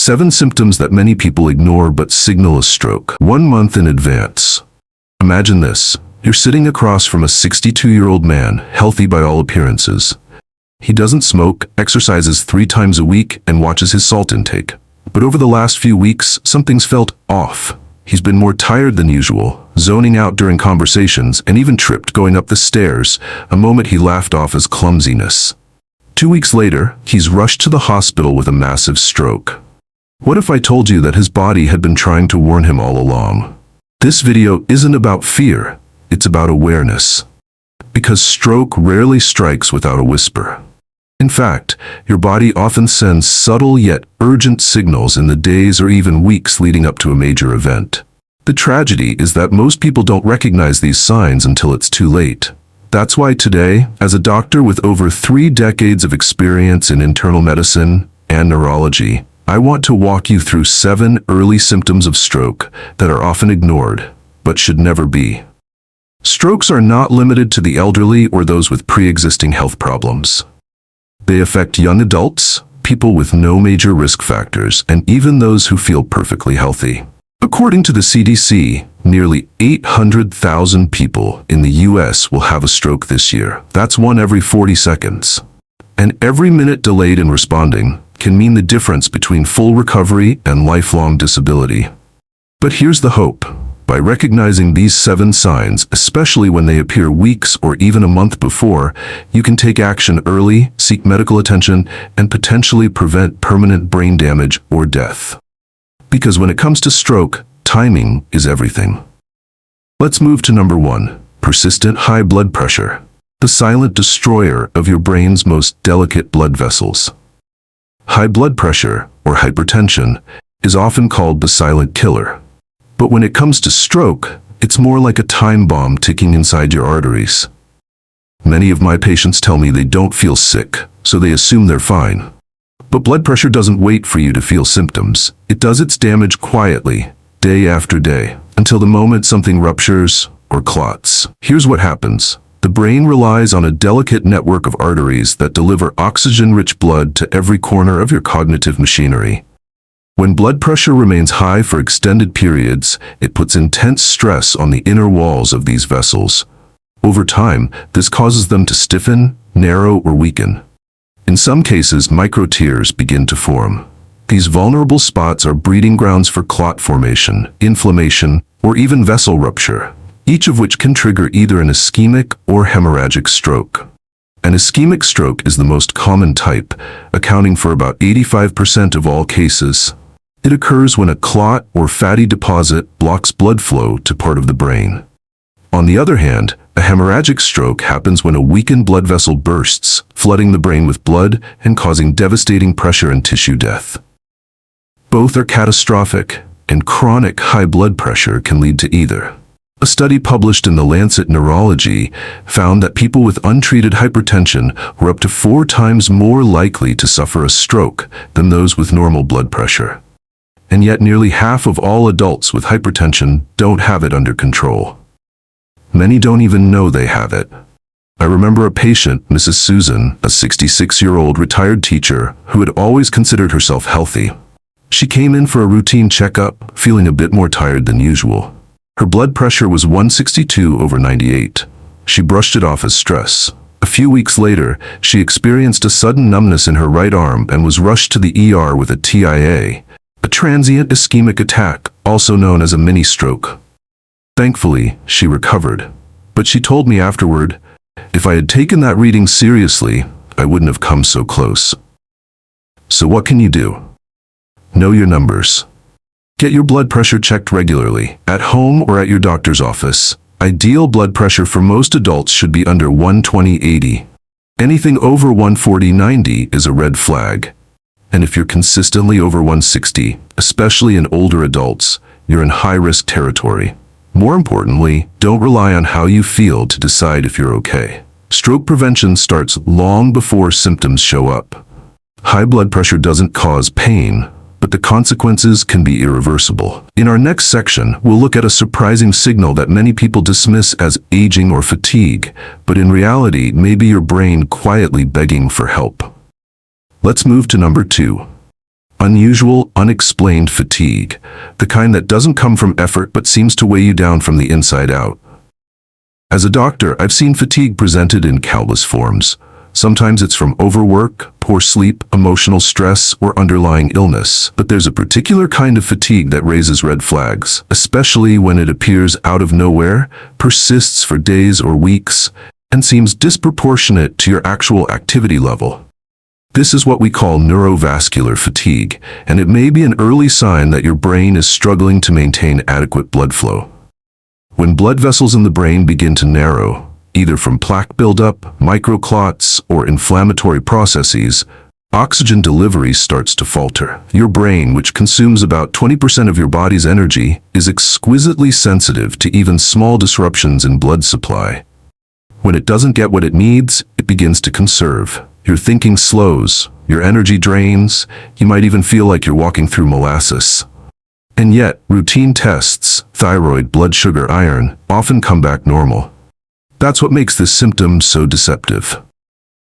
7 symptoms that many people ignore but signal a stroke 1 month in advance. Imagine this. You're sitting across from a 62-year-old man, healthy by all appearances. He doesn't smoke, exercises 3 times a week, and watches his salt intake. But over the last few weeks, something's felt off. He's been more tired than usual, zoning out during conversations, and even tripped going up the stairs, a moment he laughed off as clumsiness. 2 weeks later, he's rushed to the hospital with a massive stroke. What if I told you that his body had been trying to warn him all along? This video isn't about fear, it's about awareness. Because stroke rarely strikes without a whisper. In fact, your body often sends subtle yet urgent signals in the days or even weeks leading up to a major event. The tragedy is that most people don't recognize these signs until it's too late. That's why today, as a doctor with over 3 decades of experience in internal medicine and neurology, I want to walk you through 7 early symptoms of stroke that are often ignored, but should never be. Strokes are not limited to the elderly or those with pre-existing health problems. They affect young adults, people with no major risk factors, and even those who feel perfectly healthy. According to the CDC, nearly 800,000 people in the US will have a stroke this year. That's 1 every 40 seconds. And every minute delayed in responding can mean the difference between full recovery and lifelong disability. But here's the hope. By recognizing these 7 signs, especially when they appear weeks or even a month before, you can take action early, seek medical attention, and potentially prevent permanent brain damage or death. Because when it comes to stroke, timing is everything. Let's move to number 1, persistent high blood pressure, the silent destroyer of your brain's most delicate blood vessels. High blood pressure, or hypertension, is often called the silent killer. But when it comes to stroke, it's more like a time bomb ticking inside your arteries. Many of my patients tell me they don't feel sick, so they assume they're fine. But blood pressure doesn't wait for you to feel symptoms. It does its damage quietly, day after day, until the moment something ruptures or clots. Here's what happens. The brain relies on a delicate network of arteries that deliver oxygen-rich blood to every corner of your cognitive machinery. When blood pressure remains high for extended periods, it puts intense stress on the inner walls of these vessels. Over time, this causes them to stiffen, narrow, or weaken. In some cases, microtears begin to form. These vulnerable spots are breeding grounds for clot formation, inflammation, or even vessel rupture, each of which can trigger either an ischemic or hemorrhagic stroke. An ischemic stroke is the most common type, accounting for about 85% of all cases. It occurs when a clot or fatty deposit blocks blood flow to part of the brain. On the other hand, a hemorrhagic stroke happens when a weakened blood vessel bursts, flooding the brain with blood and causing devastating pressure and tissue death. Both are catastrophic, and chronic high blood pressure can lead to either. A study published in The Lancet Neurology found that people with untreated hypertension were up to 4 times more likely to suffer a stroke than those with normal blood pressure. And yet nearly half of all adults with hypertension don't have it under control. Many don't even know they have it. I remember a patient, Mrs. Susan, a 66-year-old retired teacher who had always considered herself healthy. She came in for a routine checkup, feeling a bit more tired than usual. Her blood pressure was 162/98. She brushed it off as stress. A few weeks later, she experienced a sudden numbness in her right arm and was rushed to the ER with a TIA, a transient ischemic attack, also known as a mini-stroke. Thankfully, she recovered. But she told me afterward, if I had taken that reading seriously, I wouldn't have come so close. So what can you do? Know your numbers. Get your blood pressure checked regularly, at home or at your doctor's office. Ideal blood pressure for most adults should be under 120/80. Anything over 140/90 is a red flag. And if you're consistently over 160, especially in older adults, you're in high-risk territory. More importantly, don't rely on how you feel to decide if you're okay. Stroke prevention starts long before symptoms show up. High blood pressure doesn't cause pain, but the consequences can be irreversible. In our next section, we'll look at a surprising signal that many people dismiss as aging or fatigue, but in reality may be your brain quietly begging for help. Let's move to number 2. Unusual, unexplained fatigue, the kind that doesn't come from effort but seems to weigh you down from the inside out. As a doctor, I've seen fatigue presented in countless forms. Sometimes it's from overwork, poor sleep, emotional stress, or underlying illness. But there's a particular kind of fatigue that raises red flags, especially when it appears out of nowhere, persists for days or weeks, and seems disproportionate to your actual activity level. This is what we call neurovascular fatigue, and it may be an early sign that your brain is struggling to maintain adequate blood flow. When blood vessels in the brain begin to narrow, either from plaque buildup, microclots, or inflammatory processes, oxygen delivery starts to falter. Your brain, which consumes about 20% of your body's energy, is exquisitely sensitive to even small disruptions in blood supply. When it doesn't get what it needs, it begins to conserve. Your thinking slows, your energy drains, you might even feel like you're walking through molasses. And yet, routine tests, thyroid, blood sugar, iron, often come back normal. That's what makes this symptom so deceptive.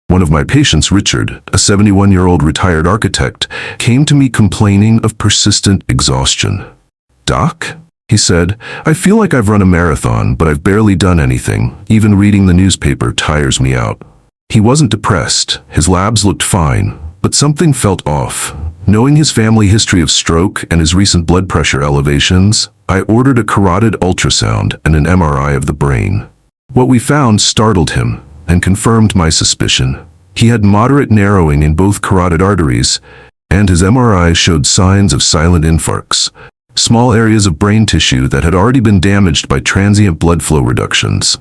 One of my patients, Richard, a 71-year-old retired architect, came to me complaining of persistent exhaustion. "Doc," he said, "I feel like I've run a marathon, but I've barely done anything. Even reading the newspaper tires me out." He wasn't depressed. His labs looked fine, but something felt off. Knowing his family history of stroke and his recent blood pressure elevations, I ordered a carotid ultrasound and an MRI of the brain. What we found startled him and confirmed my suspicion. He had moderate narrowing in both carotid arteries, and his MRI showed signs of silent infarcts, small areas of brain tissue that had already been damaged by transient blood flow reductions.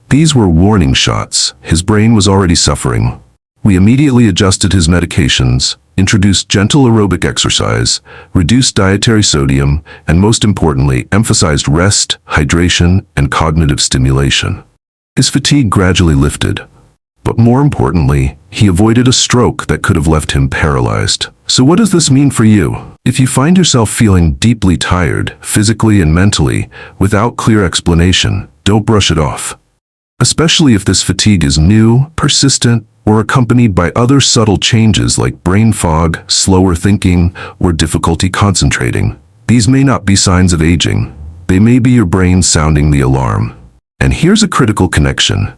These were warning shots. His brain was already suffering. We immediately adjusted his medications, introduced gentle aerobic exercise, reduced dietary sodium, and most importantly, emphasized rest, hydration, and cognitive stimulation. His fatigue gradually lifted. But more importantly, he avoided a stroke that could have left him paralyzed. So what does this mean for you? If you find yourself feeling deeply tired, physically and mentally, without clear explanation, don't brush it off. Especially if this fatigue is new, persistent, or accompanied by other subtle changes like brain fog, slower thinking, or difficulty concentrating. These may not be signs of aging. They may be your brain sounding the alarm. And here's a critical connection.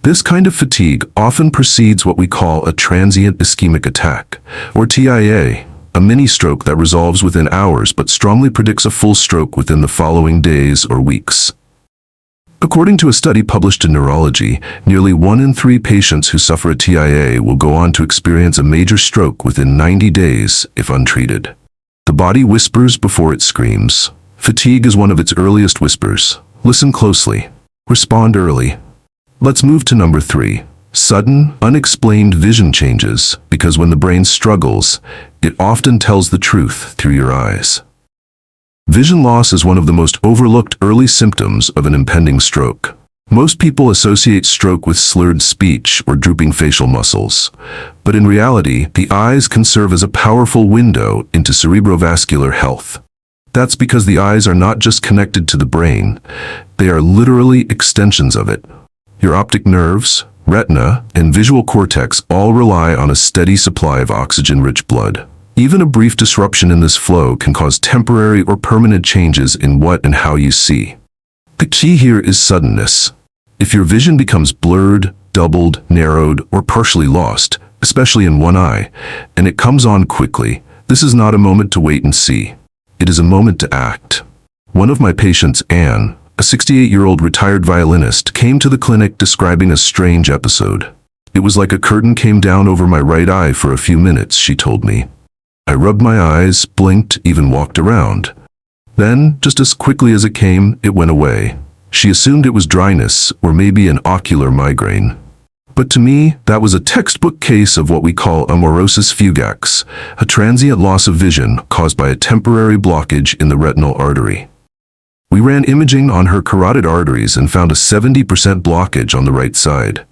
This kind of fatigue often precedes what we call a transient ischemic attack, or TIA, a mini-stroke that resolves within hours but strongly predicts a full stroke within the following days or weeks. According to a study published in Neurology, nearly 1 in 3 patients who suffer a TIA will go on to experience a major stroke within 90 days if untreated. The body whispers before it screams. Fatigue is one of its earliest whispers. Listen closely. Respond early. Let's move to number 3. Sudden, unexplained vision changes, because when the brain struggles, it often tells the truth through your eyes. Vision loss is one of the most overlooked early symptoms of an impending stroke. Most people associate stroke with slurred speech or drooping facial muscles. But in reality, the eyes can serve as a powerful window into cerebrovascular health. That's because the eyes are not just connected to the brain, they are literally extensions of it. Your optic nerves, retina, and visual cortex all rely on a steady supply of oxygen-rich blood. Even a brief disruption in this flow can cause temporary or permanent changes in what and how you see. The key here is suddenness. If your vision becomes blurred, doubled, narrowed, or partially lost, especially in one eye, and it comes on quickly, this is not a moment to wait and see. It is a moment to act. One of my patients, Anne, a 68-year-old retired violinist, came to the clinic describing a strange episode. "It was like a curtain came down over my right eye for a few minutes," she told me. "I rubbed my eyes, blinked, even walked around. Then, just as quickly as it came, it went away." She assumed it was dryness or maybe an ocular migraine. But to me, that was a textbook case of what we call amaurosis fugax, a transient loss of vision caused by a temporary blockage in the retinal artery. We ran imaging on her carotid arteries and found a 70% blockage on the right side.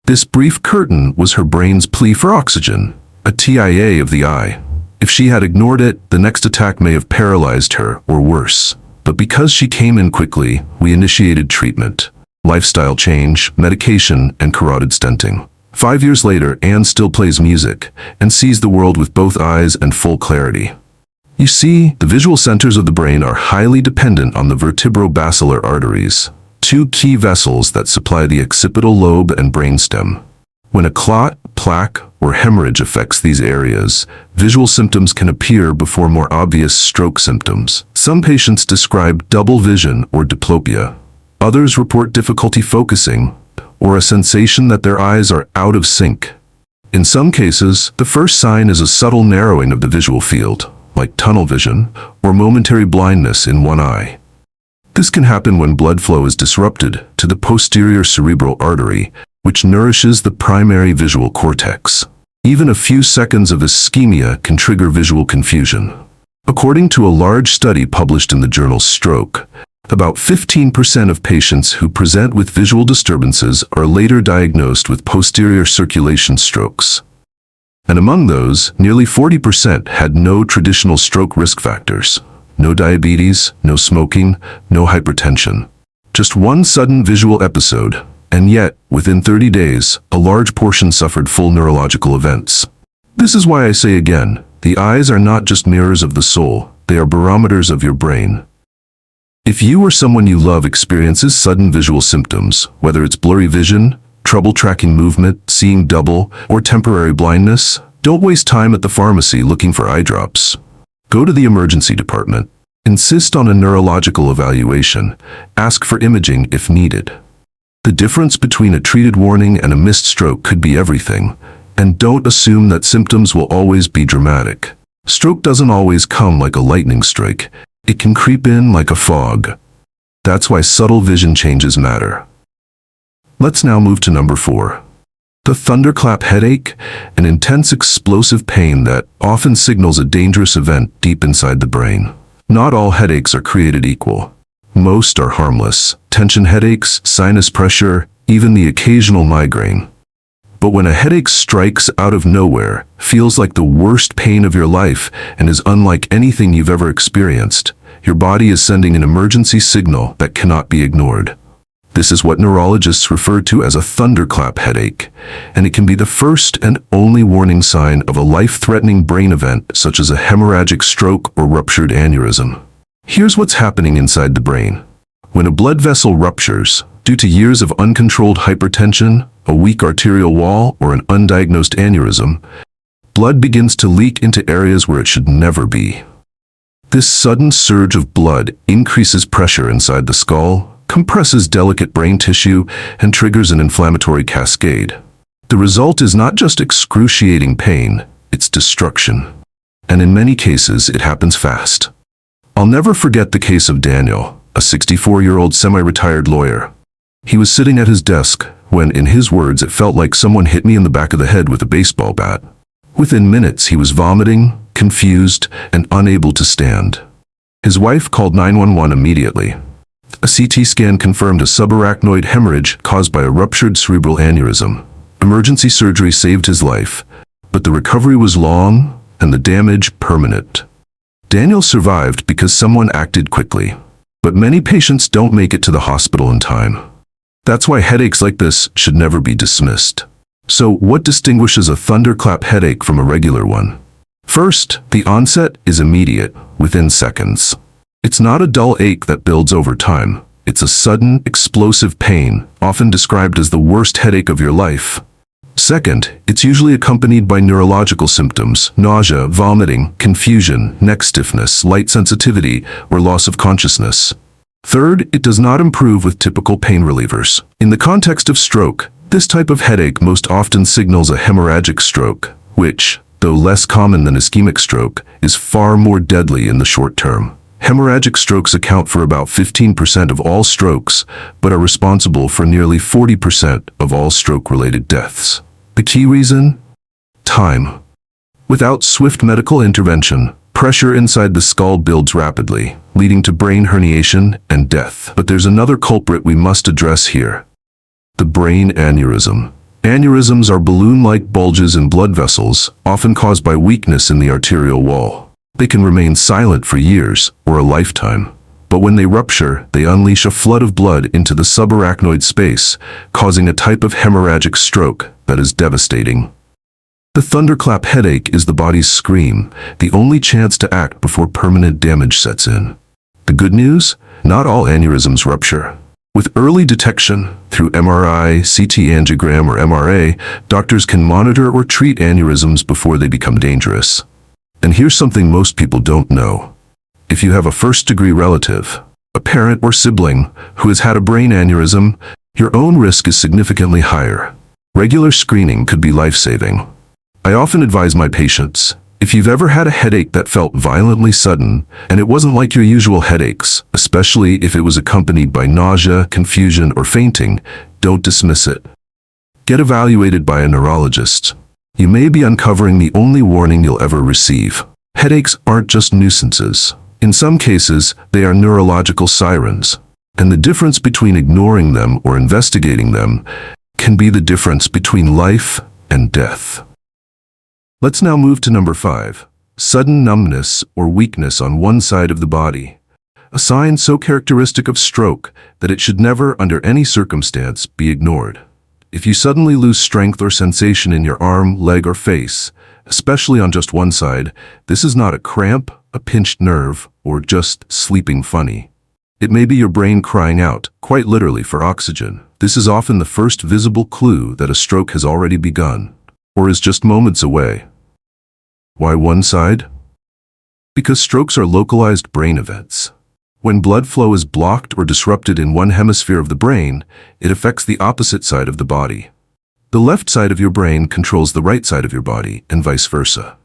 This brief curtain was her brain's plea for oxygen, a TIA of the eye. If she had ignored it, the next attack may have paralyzed her, or worse. But because she came in quickly, we initiated treatment. Lifestyle change, medication, and carotid stenting. 5 years later, Anne still plays music and sees the world with both eyes and full clarity. You see, the visual centers of the brain are highly dependent on the vertebrobasilar arteries, two key vessels that supply the occipital lobe and brainstem. When a clot, plaque, or hemorrhage affects these areas, visual symptoms can appear before more obvious stroke symptoms. Some patients describe double vision or diplopia. Others report difficulty focusing or a sensation that their eyes are out of sync. In some cases, the first sign is a subtle narrowing of the visual field, like tunnel vision or momentary blindness in one eye. This can happen when blood flow is disrupted to the posterior cerebral artery, which nourishes the primary visual cortex. Even a few seconds of ischemia can trigger visual confusion. According to a large study published in the journal Stroke, about 15% of patients who present with visual disturbances are later diagnosed with posterior circulation strokes. And among those, nearly 40% had no traditional stroke risk factors. No diabetes, no smoking, no hypertension. Just one sudden visual episode, and yet, within 30 days, a large portion suffered full neurological events. This is why I say again, the eyes are not just mirrors of the soul, they are barometers of your brain. If you or someone you love experiences sudden visual symptoms, whether it's blurry vision, trouble tracking movement, seeing double, or temporary blindness, don't waste time at the pharmacy looking for eye drops. Go to the emergency department. Insist on a neurological evaluation. Ask for imaging if needed. The difference between a treated warning and a missed stroke could be everything, and don't assume that symptoms will always be dramatic. Stroke doesn't always come like a lightning strike. It can creep in like a fog. That's why subtle vision changes matter. Let's now move to number 4. The thunderclap headache, an intense explosive pain that often signals a dangerous event deep inside the brain. Not all headaches are created equal. Most are harmless. Tension headaches, sinus pressure, even the occasional migraine. But when a headache strikes out of nowhere, feels like the worst pain of your life, and is unlike anything you've ever experienced, your body is sending an emergency signal that cannot be ignored. This is what neurologists refer to as a thunderclap headache, and it can be the first and only warning sign of a life-threatening brain event such as a hemorrhagic stroke or ruptured aneurysm. Here's what's happening inside the brain. When a blood vessel ruptures, due to years of uncontrolled hypertension, a weak arterial wall, or an undiagnosed aneurysm, blood begins to leak into areas where it should never be. This sudden surge of blood increases pressure inside the skull, compresses delicate brain tissue, and triggers an inflammatory cascade. The result is not just excruciating pain, it's destruction. And in many cases, it happens fast. I'll never forget the case of Daniel, a 64-year-old semi-retired lawyer. He was sitting at his desk when, in his words, it felt like someone hit me in the back of the head with a baseball bat. Within minutes, he was vomiting, confused, and unable to stand. His wife called 911 immediately. A CT scan confirmed a subarachnoid hemorrhage caused by a ruptured cerebral aneurysm. Emergency surgery saved his life, but the recovery was long and the damage permanent. Daniel survived because someone acted quickly, but many patients don't make it to the hospital in time. That's why headaches like this should never be dismissed. So, what distinguishes a thunderclap headache from a regular one? First, the onset is immediate, within seconds. It's not a dull ache that builds over time. It's a sudden, explosive pain, often described as the worst headache of your life. Second, it's usually accompanied by neurological symptoms: nausea, vomiting, confusion, neck stiffness, light sensitivity, or loss of consciousness. Third, it does not improve with typical pain relievers. In the context of stroke, this type of headache most often signals a hemorrhagic stroke, which, though less common than ischemic stroke, is far more deadly in the short term. Hemorrhagic strokes account for about 15% of all strokes, but are responsible for nearly 40% of all stroke-related deaths. The key reason? Time. Without swift medical intervention, pressure inside the skull builds rapidly, leading to brain herniation and death. But there's another culprit we must address here: the brain aneurysm. Aneurysms are balloon-like bulges in blood vessels, often caused by weakness in the arterial wall. They can remain silent for years or a lifetime, but when they rupture, they unleash a flood of blood into the subarachnoid space, causing a type of hemorrhagic stroke that is devastating. The thunderclap headache is the body's scream, the only chance to act before permanent damage sets in. The good news? Not all aneurysms rupture. With early detection, through MRI, CT angiogram, or MRA, doctors can monitor or treat aneurysms before they become dangerous. And here's something most people don't know. If you have a first-degree relative, a parent or sibling, who has had a brain aneurysm, your own risk is significantly higher. Regular screening could be life-saving. I often advise my patients, if you've ever had a headache that felt violently sudden, and it wasn't like your usual headaches, especially if it was accompanied by nausea, confusion, or fainting, don't dismiss it. Get evaluated by a neurologist. You may be uncovering the only warning you'll ever receive. Headaches aren't just nuisances. In some cases, they are neurological sirens. And the difference between ignoring them or investigating them can be the difference between life and death. Let's now move to number 5. Sudden numbness or weakness on one side of the body. A sign so characteristic of stroke that it should never, under any circumstance, be ignored. If you suddenly lose strength or sensation in your arm, leg, or face, especially on just one side, this is not a cramp, a pinched nerve, or just sleeping funny. It may be your brain crying out, quite literally, for oxygen. This is often the first visible clue that a stroke has already begun, or is just moments away. Why one side? Because strokes are localized brain events. When blood flow is blocked or disrupted in one hemisphere of the brain, it affects the opposite side of the body. The left side of your brain controls the right side of your body, and vice versa.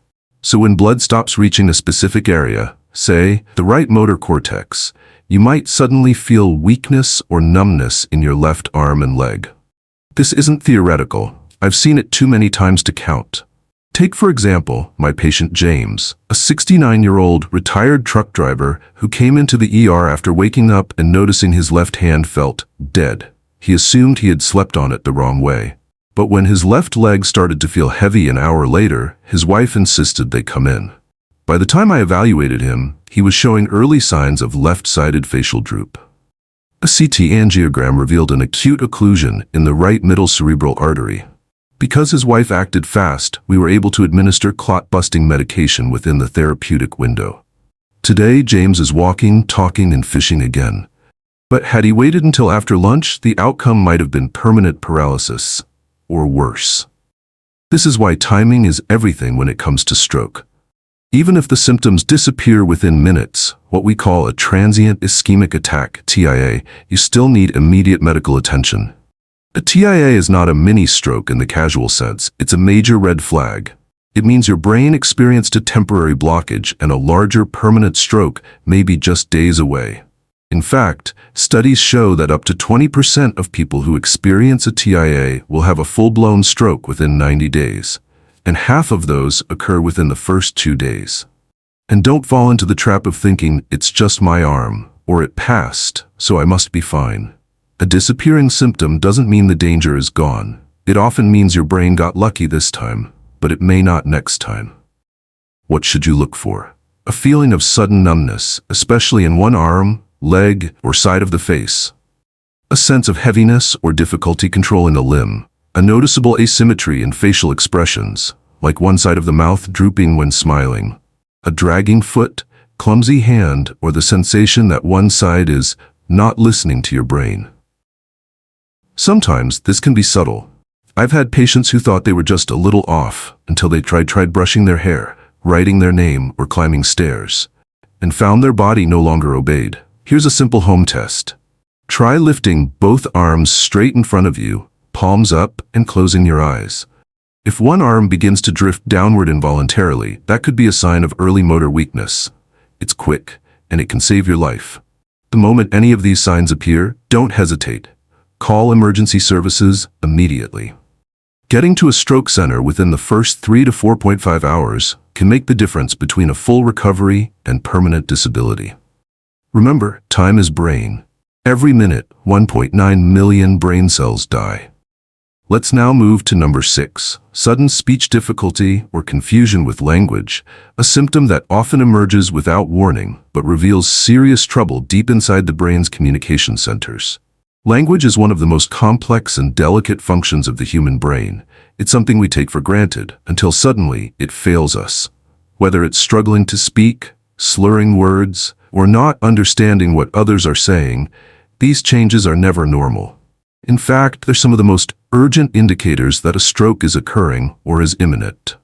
So when blood stops reaching a specific area, say, the right motor cortex, you might suddenly feel weakness or numbness in your left arm and leg. This isn't theoretical. I've seen it too many times to count. Take, for example, my patient James, a 69-year-old retired truck driver who came into the ER after waking up and noticing his left hand felt dead. He assumed he had slept on it the wrong way. But when his left leg started to feel heavy an hour later, his wife insisted they come in. By the time I evaluated him, he was showing early signs of left-sided facial droop. A CT angiogram revealed an acute occlusion in the right middle cerebral artery. Because his wife acted fast, we were able to administer clot-busting medication within the therapeutic window. Today, James is walking, talking, and fishing again. But had he waited until after lunch, the outcome might have been permanent paralysis, or worse. This is why timing is everything when it comes to stroke. Even if the symptoms disappear within minutes, what we call a transient ischemic attack, TIA, you still need immediate medical attention. A TIA is not a mini-stroke in the casual sense, it's a major red flag. It means your brain experienced a temporary blockage and a larger permanent stroke may be just days away. In fact, studies show that up to 20% of people who experience a TIA will have a full-blown stroke within 90 days, and half of those occur within the first 2 days. And don't fall into the trap of thinking, it's just my arm, or it passed, so I must be fine. A disappearing symptom doesn't mean the danger is gone. It often means your brain got lucky this time, but it may not next time. What should you look for? A feeling of sudden numbness, especially in one arm, leg, or side of the face. A sense of heaviness or difficulty controlling a limb. A noticeable asymmetry in facial expressions, like one side of the mouth drooping when smiling. A dragging foot, clumsy hand, or the sensation that one side is not listening to your brain. Sometimes this can be subtle. I've had patients who thought they were just a little off until they tried brushing their hair, writing their name, or climbing stairs, and found their body no longer obeyed. Here's a simple home test. Try lifting both arms straight in front of you, palms up, and closing your eyes. If one arm begins to drift downward involuntarily, that could be a sign of early motor weakness. It's quick, and it can save your life. The moment any of these signs appear, don't hesitate. Call emergency services immediately. Getting to a stroke center within the first 3 to 4.5 hours can make the difference between a full recovery and permanent disability. Remember, time is brain. Every minute, 1.9 million brain cells die. Let's now move to number 6, sudden speech difficulty or confusion with language, a symptom that often emerges without warning but reveals serious trouble deep inside the brain's communication centers. Language is one of the most complex and delicate functions of the human brain. It's something we take for granted until suddenly it fails us. Whether it's struggling to speak, slurring words, or not understanding what others are saying, these changes are never normal. In fact, they're some of the most urgent indicators that a stroke is occurring or is imminent.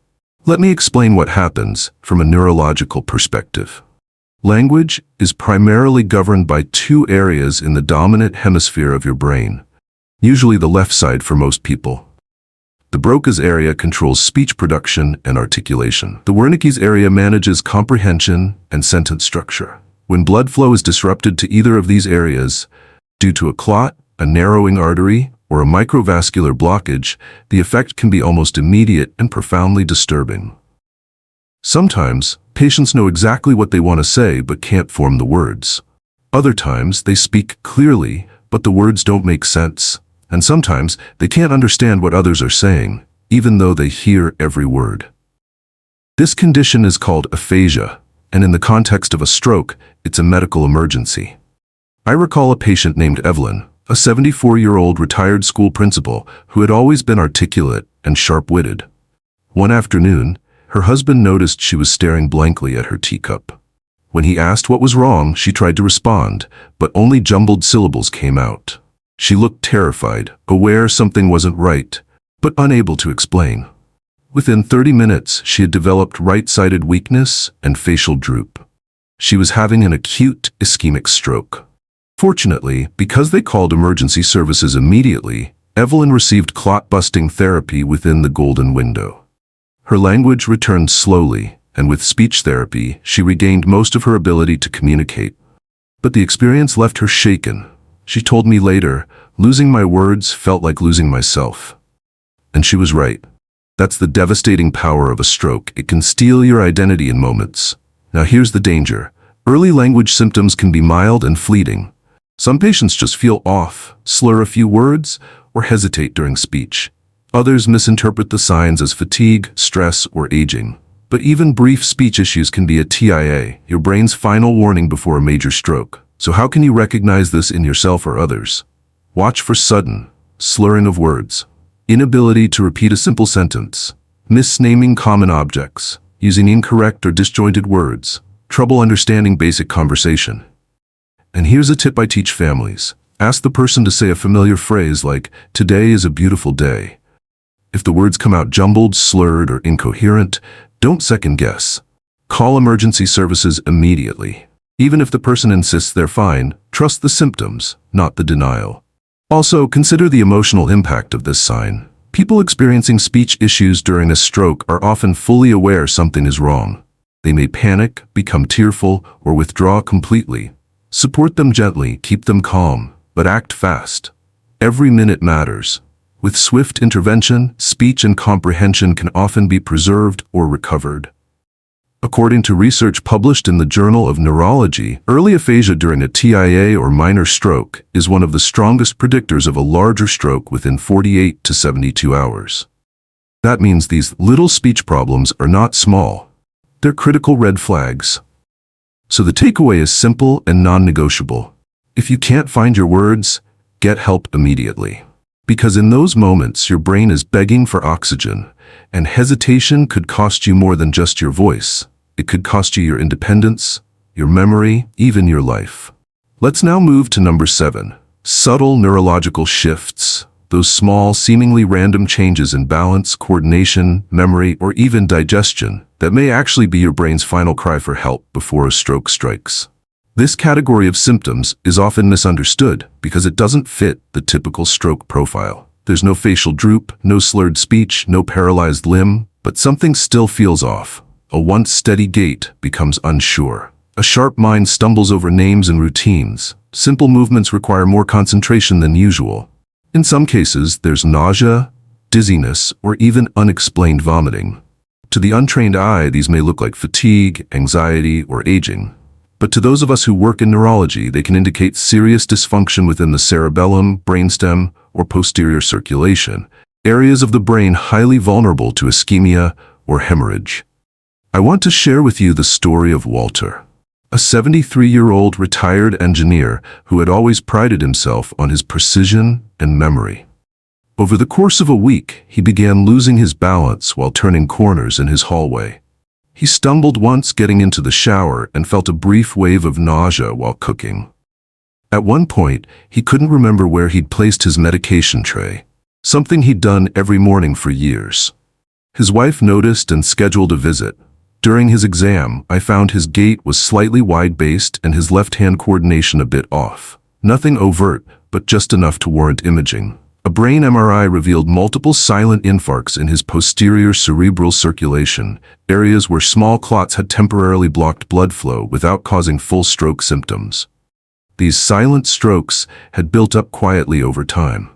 Let me explain what happens from a neurological perspective. Language is primarily governed by two areas in the dominant hemisphere of your brain, usually the left side for most people. The Broca's area controls speech production and articulation. The Wernicke's area manages comprehension and sentence structure. When blood flow is disrupted to either of these areas, due to a clot, a narrowing artery, or a microvascular blockage, the effect can be almost immediate and profoundly disturbing. Sometimes, patients know exactly what they want to say but can't form the words. Other times, they speak clearly, but the words don't make sense. And sometimes, they can't understand what others are saying, even though they hear every word. This condition is called aphasia, and in the context of a stroke, it's a medical emergency. I recall a patient named Evelyn, a 74-year-old retired school principal who had always been articulate and sharp-witted. One afternoon, her husband noticed she was staring blankly at her teacup. When he asked what was wrong, she tried to respond, but only jumbled syllables came out. She looked terrified, aware something wasn't right, but unable to explain. Within 30 minutes, she had developed right-sided weakness and facial droop. She was having an acute ischemic stroke. Fortunately, because they called emergency services immediately, Evelyn received clot-busting therapy within the golden window. Her language returned slowly, and with speech therapy, she regained most of her ability to communicate. But the experience left her shaken. She told me later, losing my words felt like losing myself. And she was right. That's the devastating power of a stroke. It can steal your identity in moments. Now here's the danger. Early language symptoms can be mild and fleeting. Some patients just feel off, slur a few words, or hesitate during speech. Others misinterpret the signs as fatigue, stress, or aging. But even brief speech issues can be a TIA, your brain's final warning before a major stroke. So how can you recognize this in yourself or others? Watch for sudden, slurring of words, inability to repeat a simple sentence, misnaming common objects, using incorrect or disjointed words, trouble understanding basic conversation. And here's a tip I teach families. Ask the person to say a familiar phrase like, "Today is a beautiful day." If the words come out jumbled, slurred, or incoherent, don't second guess. Call emergency services immediately. Even if the person insists they're fine, trust the symptoms, not the denial. Also, consider the emotional impact of this sign. People experiencing speech issues during a stroke are often fully aware something is wrong. They may panic, become tearful, or withdraw completely. Support them gently, keep them calm, but act fast. Every minute matters. With swift intervention, speech and comprehension can often be preserved or recovered. According to research published in the Journal of Neurology, early aphasia during a TIA or minor stroke is one of the strongest predictors of a larger stroke within 48 to 72 hours. That means these little speech problems are not small. They're critical red flags. So the takeaway is simple and non-negotiable. If you can't find your words, get help immediately. Because in those moments, your brain is begging for oxygen, and hesitation could cost you more than just your voice. It could cost you your independence, your memory, even your life. Let's now move to number 7. Subtle neurological shifts. Those small, seemingly random changes in balance, coordination, memory, or even digestion that may actually be your brain's final cry for help before a stroke strikes. This category of symptoms is often misunderstood because it doesn't fit the typical stroke profile. There's no facial droop, no slurred speech, no paralyzed limb, but something still feels off. A once steady gait becomes unsure. A sharp mind stumbles over names and routines. Simple movements require more concentration than usual. In some cases, there's nausea, dizziness, or even unexplained vomiting. To the untrained eye, these may look like fatigue, anxiety, or aging. But to those of us who work in neurology, they can indicate serious dysfunction within the cerebellum, brainstem, or posterior circulation, areas of the brain highly vulnerable to ischemia or hemorrhage. I want to share with you the story of Walter, a 73-year-old retired engineer who had always prided himself on his precision and memory. Over the course of a week, he began losing his balance while turning corners in his hallway. He stumbled once getting into the shower and felt a brief wave of nausea while cooking. At one point, he couldn't remember where he'd placed his medication tray, something he'd done every morning for years. His wife noticed and scheduled a visit. During his exam, I found his gait was slightly wide-based and his left-hand coordination a bit off. Nothing overt, but just enough to warrant imaging. A brain MRI revealed multiple silent infarcts in his posterior cerebral circulation, areas where small clots had temporarily blocked blood flow without causing full stroke symptoms. These silent strokes had built up quietly over time.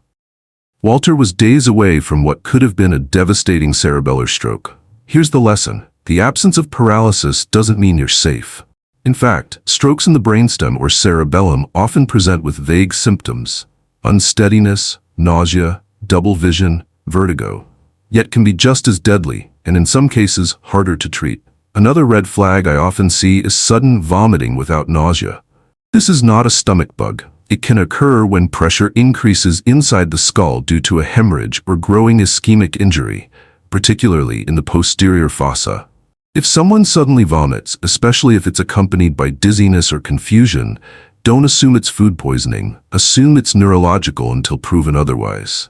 Walter was days away from what could have been a devastating cerebellar stroke. Here's the lesson. The absence of paralysis doesn't mean you're safe. In fact, strokes in the brainstem or cerebellum often present with vague symptoms: unsteadiness, nausea, double vision, vertigo, yet can be just as deadly, and in some cases, harder to treat. Another red flag I often see is sudden vomiting without nausea. This is not a stomach bug. It can occur when pressure increases inside the skull due to a hemorrhage or growing ischemic injury, particularly in the posterior fossa. If someone suddenly vomits, especially if it's accompanied by dizziness or confusion, don't assume it's food poisoning. Assume it's neurological until proven otherwise.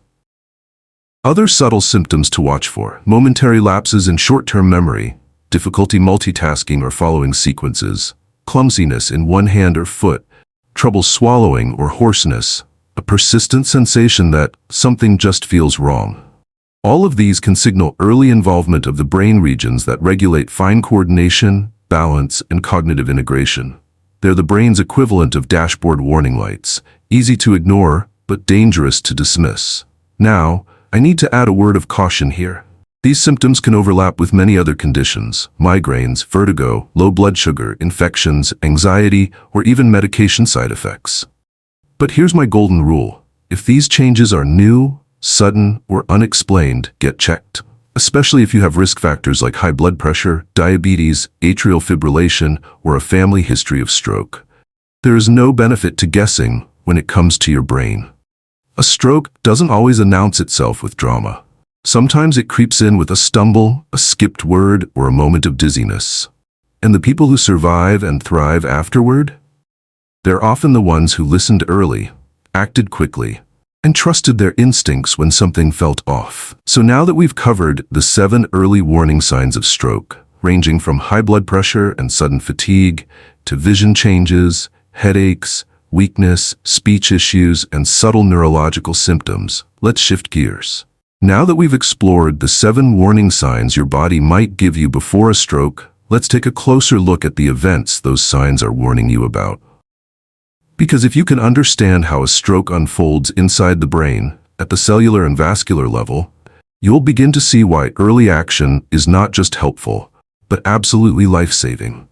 Other subtle symptoms to watch for: momentary lapses in short-term memory, difficulty multitasking or following sequences, clumsiness in one hand or foot, trouble swallowing or hoarseness, a persistent sensation that something just feels wrong. All of these can signal early involvement of the brain regions that regulate fine coordination, balance, and cognitive integration. They're the brain's equivalent of dashboard warning lights, easy to ignore, but dangerous to dismiss. Now, I need to add a word of caution here. These symptoms can overlap with many other conditions: migraines, vertigo, low blood sugar, infections, anxiety, or even medication side effects. But here's my golden rule. If these changes are new, sudden, or unexplained, get checked. Especially if you have risk factors like high blood pressure, diabetes, atrial fibrillation, or a family history of stroke. There is no benefit to guessing when it comes to your brain. A stroke doesn't always announce itself with drama. Sometimes it creeps in with a stumble, a skipped word, or a moment of dizziness. And the people who survive and thrive afterward? They're often the ones who listened early, acted quickly, and trusted their instincts when something felt off. So now that we've covered the 7 early warning signs of stroke, ranging from high blood pressure and sudden fatigue, to vision changes, headaches, weakness, speech issues, and subtle neurological symptoms, let's shift gears. Now that we've explored the 7 warning signs your body might give you before a stroke, let's take a closer look at the events those signs are warning you about. Because if you can understand how a stroke unfolds inside the brain, at the cellular and vascular level, you'll begin to see why early action is not just helpful, but absolutely life-saving.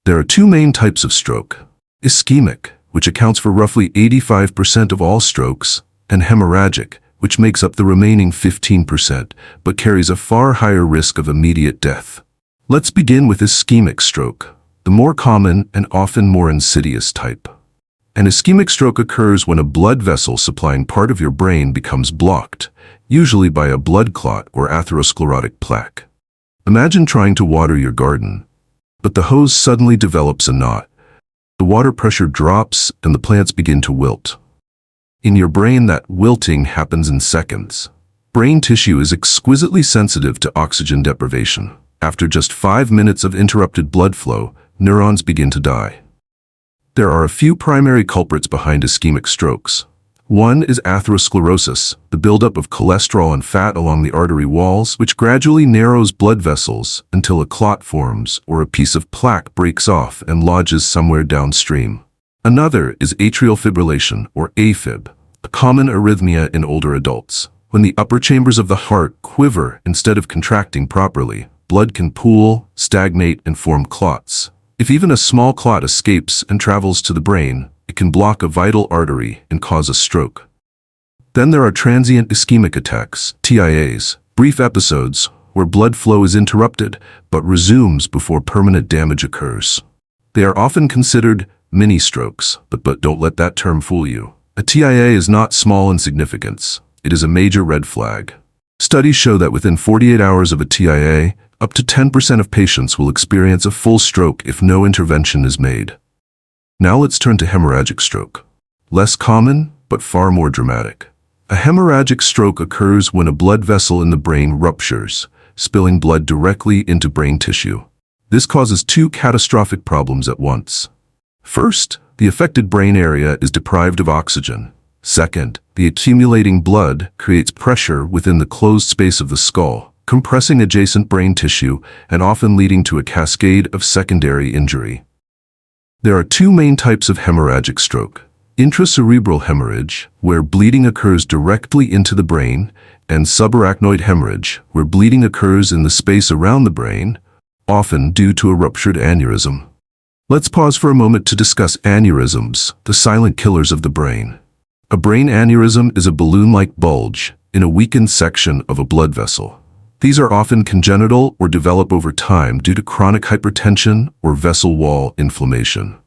There are 2 main types of stroke: ischemic, which accounts for roughly 85% of all strokes, and hemorrhagic, which makes up the remaining 15%, but carries a far higher risk of immediate death. Let's begin with ischemic stroke, the more common and often more insidious type. An ischemic stroke occurs when a blood vessel supplying part of your brain becomes blocked, usually by a blood clot or atherosclerotic plaque. Imagine trying to water your garden, but the hose suddenly develops a knot. The water pressure drops and the plants begin to wilt. In your brain, that wilting happens in seconds. Brain tissue is exquisitely sensitive to oxygen deprivation. After just 5 minutes of interrupted blood flow, neurons begin to die. There are a few primary culprits behind ischemic strokes. One is atherosclerosis, the buildup of cholesterol and fat along the artery walls, which gradually narrows blood vessels until a clot forms or a piece of plaque breaks off and lodges somewhere downstream. Another is atrial fibrillation, or AFib, a common arrhythmia in older adults. When the upper chambers of the heart quiver instead of contracting properly, blood can pool, stagnate, and form clots. If even a small clot escapes and travels to the brain, it can block a vital artery and cause a stroke. Then there are transient ischemic attacks, TIAs, brief episodes where blood flow is interrupted but resumes before permanent damage occurs. They are often considered mini strokes, but don't let that term fool you. A TIA is not small in significance. it is a major red flag. Studies show that within 48 hours of a TIA, up to 10% of patients will experience a full stroke if no intervention is made. Now let's turn to hemorrhagic stroke. Less common, but far more dramatic. A hemorrhagic stroke occurs when a blood vessel in the brain ruptures, spilling blood directly into brain tissue. This causes two catastrophic problems at once. First, the affected brain area is deprived of oxygen. Second, the accumulating blood creates pressure within the closed space of the skull, compressing adjacent brain tissue and often leading to a cascade of secondary injury. There are two main types of hemorrhagic stroke: intracerebral hemorrhage, where bleeding occurs directly into the brain, and subarachnoid hemorrhage, where bleeding occurs in the space around the brain, often due to a ruptured aneurysm. Let's pause for a moment to discuss aneurysms, the silent killers of the brain. A brain aneurysm is a balloon-like bulge in a weakened section of a blood vessel. These are often congenital or develop over time due to chronic hypertension or vessel wall inflammation.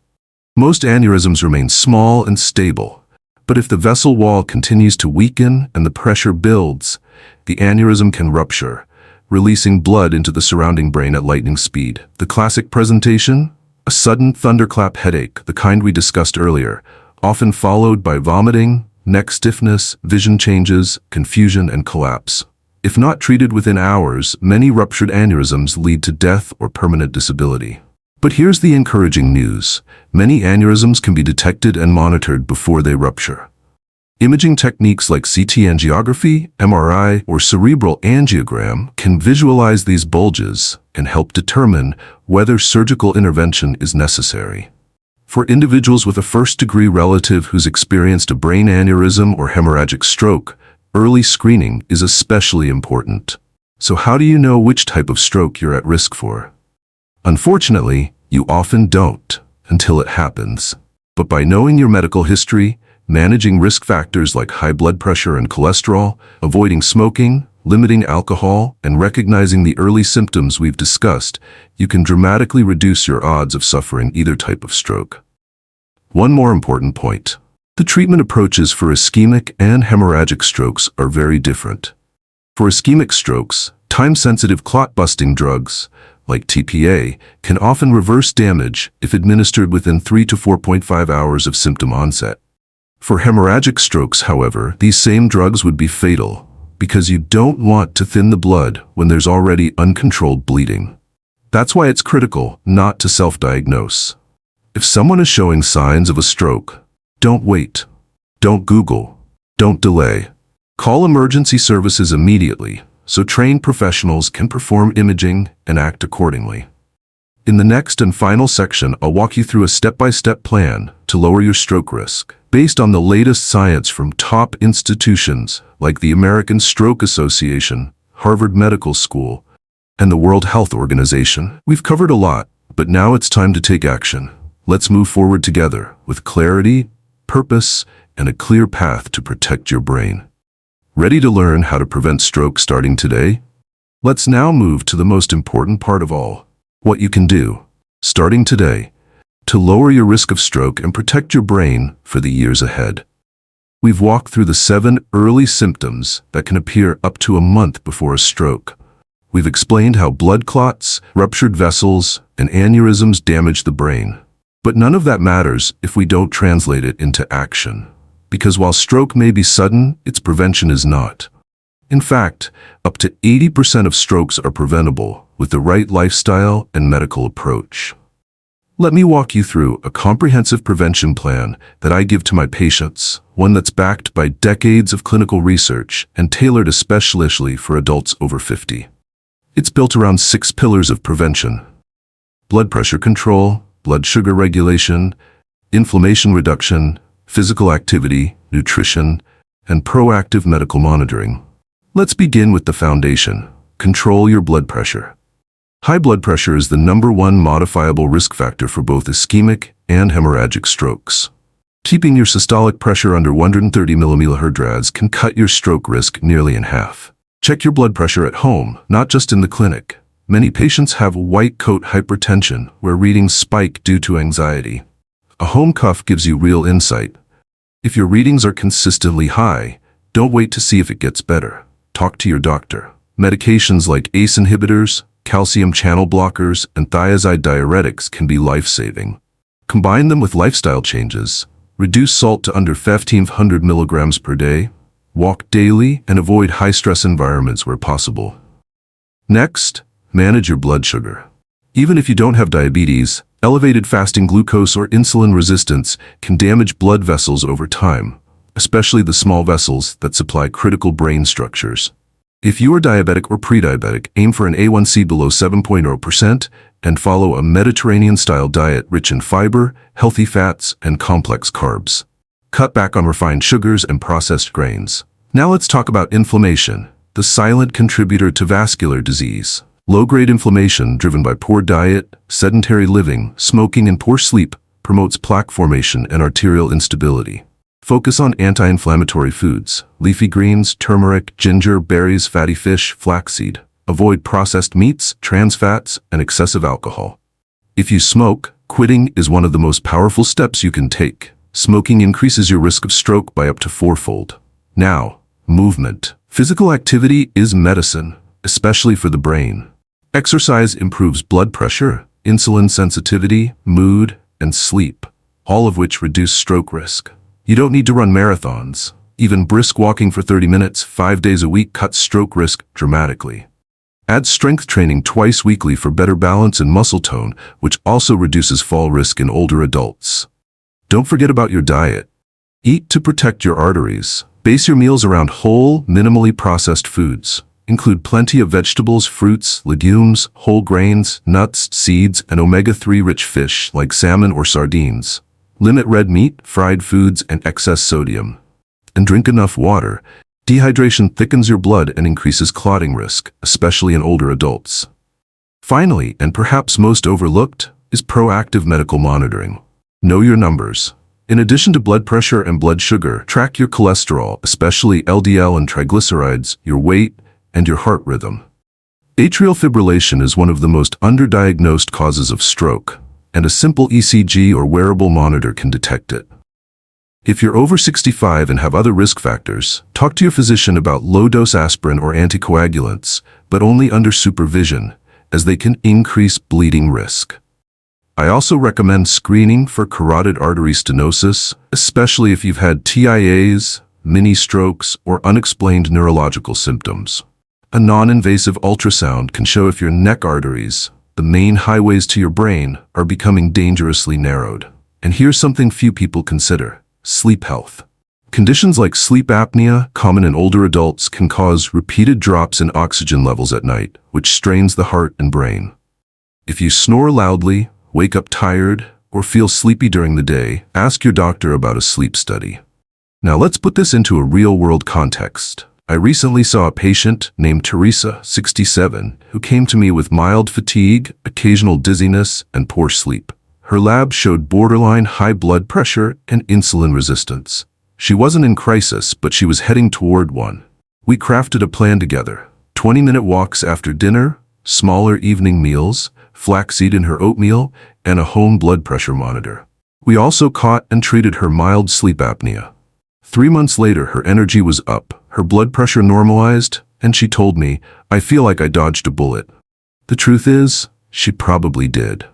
Most aneurysms remain small and stable, but if the vessel wall continues to weaken and the pressure builds, the aneurysm can rupture, releasing blood into the surrounding brain at lightning speed. The classic presentation? A sudden thunderclap headache, the kind we discussed earlier, often followed by vomiting, neck stiffness, vision changes, confusion, and collapse. If not treated within hours, many ruptured aneurysms lead to death or permanent disability. But here's the encouraging news. Many aneurysms can be detected and monitored before they rupture. Imaging techniques like CT angiography, MRI, or cerebral angiogram can visualize these bulges and help determine whether surgical intervention is necessary. For individuals with a first-degree relative who's experienced a brain aneurysm or hemorrhagic stroke, early screening is especially important. So how do you know which type of stroke you're at risk for? Unfortunately, you often don't until it happens. But by knowing your medical history, managing risk factors like high blood pressure and cholesterol, avoiding smoking, limiting alcohol, and recognizing the early symptoms we've discussed, you can dramatically reduce your odds of suffering either type of stroke. One more important point. The treatment approaches for ischemic and hemorrhagic strokes are very different. For ischemic strokes, time-sensitive clot-busting drugs, like TPA, can often reverse damage if administered within 3 to 4.5 hours of symptom onset. For hemorrhagic strokes, however, these same drugs would be fatal because you don't want to thin the blood when there's already uncontrolled bleeding. That's why it's critical not to self-diagnose. If someone is showing signs of a stroke, don't wait. Don't Google. Don't delay. Call emergency services immediately so trained professionals can perform imaging and act accordingly. In the next and final section, I'll walk you through a step-by-step plan to lower your stroke risk, based on the latest science from top institutions like the American Stroke Association, Harvard Medical School, and the World Health Organization. We've covered a lot, but now it's time to take action. Let's move forward together with clarity, purpose, and a clear path to protect your brain. Ready to learn how to prevent stroke starting today? Let's now move to the most important part of all, what you can do, starting today, to lower your risk of stroke and protect your brain for the years ahead. We've walked through the 7 early symptoms that can appear up to a month before a stroke. We've explained how blood clots, ruptured vessels, and aneurysms damage the brain. But none of that matters if we don't translate it into action. Because while stroke may be sudden, its prevention is not. In fact, up to 80% of strokes are preventable with the right lifestyle and medical approach. Let me walk you through a comprehensive prevention plan that I give to my patients, one that's backed by decades of clinical research and tailored especially for adults over 50. It's built around 6 pillars of prevention: blood pressure control, blood sugar regulation, inflammation reduction, physical activity, nutrition, and proactive medical monitoring. Let's begin with the foundation. Control your blood pressure. High blood pressure is the #1 modifiable risk factor for both ischemic and hemorrhagic strokes. Keeping your systolic pressure under 130 mmHg can cut your stroke risk nearly in half. Check your blood pressure at home, not just in the clinic. Many patients have white coat hypertension, where readings spike due to anxiety. A home cuff gives you real insight. If your readings are consistently high, Don't wait to see if it gets better. Talk to your doctor. Medications like ACE inhibitors, calcium channel blockers, and thiazide diuretics can be life-saving. Combine them with lifestyle changes. Reduce salt to under 1,500 milligrams per day. Walk daily and avoid high-stress environments where possible. Next, manage your blood sugar. Even if you don't have diabetes, elevated fasting glucose or insulin resistance can damage blood vessels over time, especially the small vessels that supply critical brain structures. If you are diabetic or pre-diabetic, aim for an A1C below 7.0% and follow a Mediterranean-style diet rich in fiber, healthy fats, and complex carbs. Cut back on refined sugars and processed grains. Now let's talk about inflammation, the silent contributor to vascular disease. Low-grade inflammation driven by poor diet, sedentary living, smoking, and poor sleep promotes plaque formation and arterial instability. Focus on anti-inflammatory foods, leafy greens, turmeric, ginger, berries, fatty fish, flaxseed. Avoid processed meats, trans fats, and excessive alcohol. If you smoke, quitting is one of the most powerful steps you can take. Smoking increases your risk of stroke by up to 4-fold. Now, movement. Physical activity is medicine, especially for the brain. Exercise improves blood pressure, insulin sensitivity, mood, and sleep, all of which reduce stroke risk. You don't need to run marathons. Even brisk walking for 30 minutes, 5 days a week cuts stroke risk dramatically. Add strength training twice weekly for better balance and muscle tone, which also reduces fall risk in older adults. Don't forget about your diet. Eat to protect your arteries. Base your meals around whole, minimally processed foods. Include plenty of vegetables, fruits, legumes, whole grains, nuts, seeds, and omega-3 rich fish like salmon or sardines. Limit red meat, fried foods, and excess sodium. And drink enough water. Dehydration thickens your blood and increases clotting risk, especially in older adults. Finally, and perhaps most overlooked, is proactive medical monitoring. Know your numbers. In addition to blood pressure and blood sugar, track your cholesterol, especially LDL and triglycerides, your weight, and your heart rhythm. Atrial fibrillation is one of the most underdiagnosed causes of stroke, and a simple ECG or wearable monitor can detect it. If you're over 65 and have other risk factors, talk to your physician about low-dose aspirin or anticoagulants, but only under supervision, as they can increase bleeding risk. I also recommend screening for carotid artery stenosis, especially if you've had TIAs, mini-strokes, or unexplained neurological symptoms. A non-invasive ultrasound can show if your neck arteries, the main highways to your brain, are becoming dangerously narrowed. And here's something few people consider: sleep health. Conditions like sleep apnea, common in older adults, can cause repeated drops in oxygen levels at night, which strains the heart and brain. If you snore loudly, wake up tired, or feel sleepy during the day, ask your doctor about a sleep study. Now let's put this into a real-world context. I recently saw a patient named Teresa, 67, who came to me with mild fatigue, occasional dizziness, and poor sleep. Her lab showed borderline high blood pressure and insulin resistance. She wasn't in crisis, but she was heading toward one. We crafted a plan together: 20-minute walks after dinner, smaller evening meals, flaxseed in her oatmeal, and a home blood pressure monitor. We also caught and treated her mild sleep apnea. 3 months later, her energy was up, her blood pressure normalized, and she told me, "I feel like I dodged a bullet." The truth is, she probably did.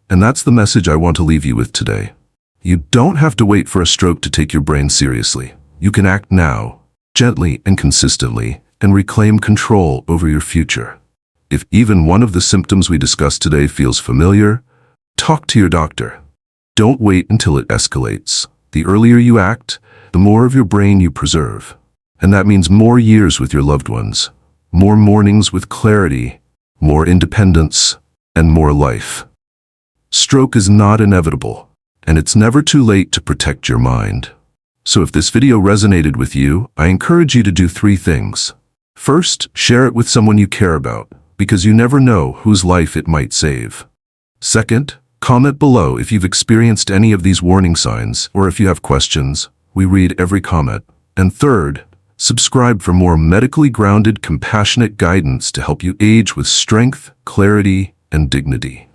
And that's the message I want to leave you with today. You don't have to wait for a stroke to take your brain seriously. You can act now, gently and consistently, and reclaim control over your future. If even one of the symptoms we discussed today feels familiar, talk to your doctor. Don't wait until it escalates. The earlier you act, the more of your brain you preserve. And that means more years with your loved ones, more mornings with clarity, more independence, and more life. Stroke is not inevitable, and it's never too late to protect your mind. So if this video resonated with you, I encourage you to do 3 things. First, share it with someone you care about, because you never know whose life it might save. Second, comment below if you've experienced any of these warning signs, or if you have questions. We read every comment. And third, subscribe for more medically grounded, compassionate guidance to help you age with strength, clarity, and dignity.